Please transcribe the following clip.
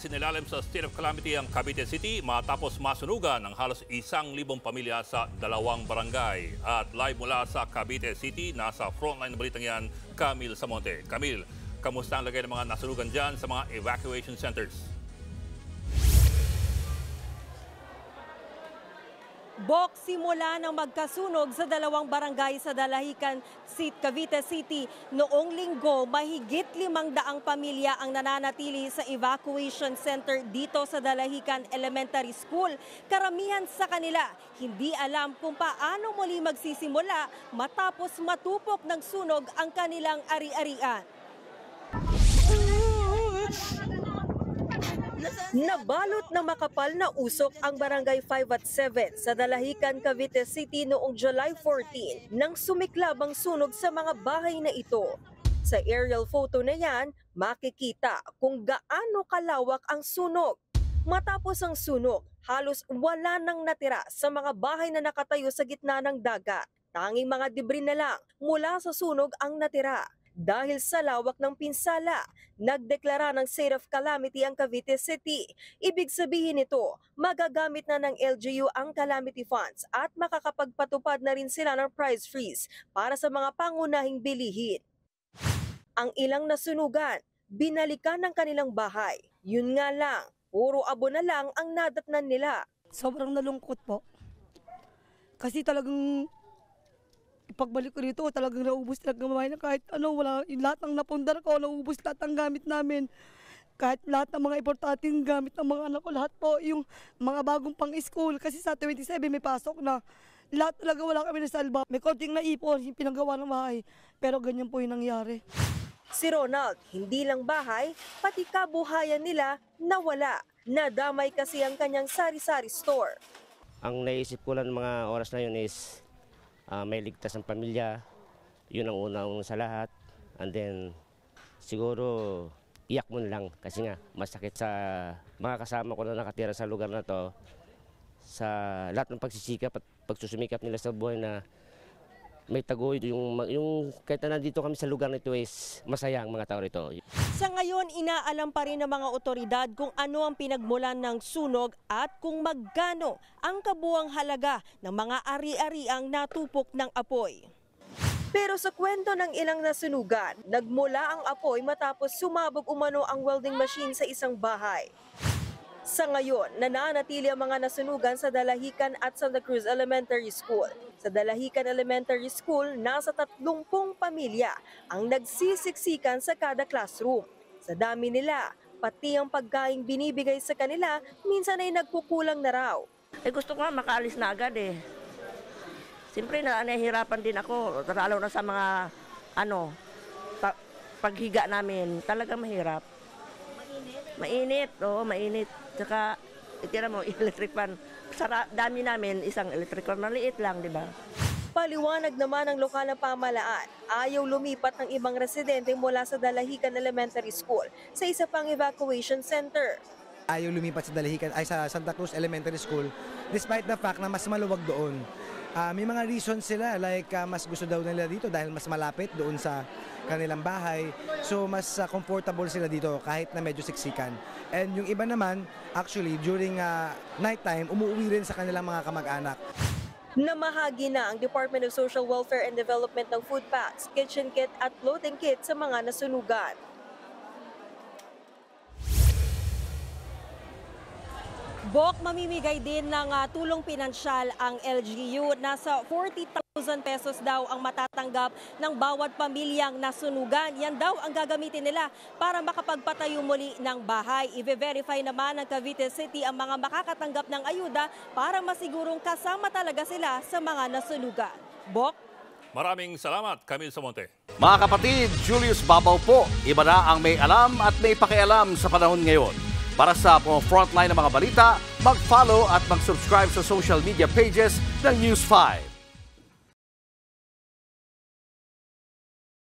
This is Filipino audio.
Sinilalim sa state of calamity ang Cavite City matapos masunugan ng halos 1,000 pamilya sa 2 barangay. At live mula sa Cavite City, nasa frontline na balitang yan, Camille Samonte. Camille, kamusta ang lagay ng mga nasunugan dyan sa mga evacuation centers? Bok, simula ng magkasunog sa 2 barangay sa Dalahican, Cavite City noong linggo, mahigit 500 pamilya ang nananatili sa evacuation center dito sa Dalahican Elementary School. Karamihan sa kanila hindi alam kung paano muli magsisimula matapos matupok ng sunog ang kanilang ari-arian. Nabalot na makapal na usok ang Barangay 5 at 7 sa Dalahican, Cavite City noong July 14 nang sumiklab ang sunog sa mga bahay na ito. Sa aerial photo na yan, makikita kung gaano kalawak ang sunog. Matapos ang sunog, halos wala nang natira sa mga bahay na nakatayo sa gitna ng dagat. Tanging mga debris na lang mula sa sunog ang natira. Dahil sa lawak ng pinsala, nagdeklara ng state of calamity ang Cavite City. Ibig sabihin nito, magagamit na ng LGU ang calamity funds at makakapagpatupad na rin sila ng price freeze para sa mga pangunahing bilihin. Ang ilang nasunugan, binalikan ng kanilang bahay. Yun nga lang, puro abo na lang ang nadatnan nila. Sobrang nalungkot po. Kasi talagang pagbalik ko dito, talagang naubos talagang mamay na kahit ano, wala, lahat ng napundar ko, naubos lahat ng gamit namin. Kahit lahat ng mga importanteng gamit ng mga anak ko, lahat po, yung mga bagong pang-school, kasi sa 27 may pasok na. Lahat talaga wala kami nasalba. May konting naipon, yung pinagawa ng bahay, pero ganyan po yung nangyari. Si Ronald, hindi lang bahay, pati kabuhayan nila nawala. Nadamay kasi ang kanyang sari-sari store. Ang naisip ko lang mga oras na yun is may ligtas ang pamilya, yun ang unang sa lahat. And then siguro iyak mo lang kasi nga masakit sa mga kasama ko na nakatira sa lugar na to, sa lahat ng pagsisikap at pagsusumikap nila sa buhay na may tagoy. Yung kahit na nandito kami sa lugar nito is masaya ang mga tao rito. Sa ngayon, inaalam pa rin ng mga otoridad kung ano ang pinagmulan ng sunog at kung magkano ang kabuang halaga ng mga ari-ariang natupok ng apoy. Pero sa kwento ng ilang nasunugan, nagmula ang apoy matapos sumabog umano ang welding machine sa isang bahay. Sa ngayon, nananatili ang mga nasunugan sa Dalahican at Santa Cruz Elementary School. Sa Dalahican Elementary School, nasa 30 pamilya ang nagsisiksikan sa kada classroom. Sa dami nila, pati ang pagkaing binibigay sa kanila, minsan ay nagkukulang na raw. Gusto ko nga makaalis na agad eh. Siyempre nahihirapan din ako, lalo na sa mga paghiga namin, talagang mahirap. Mainit, oo, mainit. Tsaka, itira mo, electric fan. Sa dami namin, isang electric fan, maliit lang, di ba? Paliwanag naman ng lokal na pamahalaan, ayaw lumipat ng ibang residente mula sa Dalahican Elementary School sa isa pang evacuation center. Ayaw lumipat sa Dalahican, ay sa Santa Cruz Elementary School, despite the fact na mas maluwag doon. May mga reasons sila, like mas gusto daw nila dito dahil mas malapit doon sa kanilang bahay. So mas comfortable sila dito kahit na medyo siksikan. And yung iba naman, actually during nighttime, umuwi rin sa kanilang mga kamag-anak. Namahagi na ang Department of Social Welfare and Development ng food packs, kitchen kit at clothing kit sa mga nasunugan. Bok, mamimigay din ng tulong pinansyal ang LGU. Nasa 40,000 pesos daw ang matatanggap ng bawat pamilyang nasunugan. Yan daw ang gagamitin nila para makapagpatayo muli ng bahay. I-verify naman ng Cavite City ang mga makakatanggap ng ayuda para masigurong kasama talaga sila sa mga nasunugan. Bok? Maraming salamat, Camille Samonte. Mga kapatid, Julius Babaw po. Iba na ang may alam at may pakialam sa panahon ngayon. Para sa frontline ng mga balita, mag-follow at mag-subscribe sa social media pages ng News 5.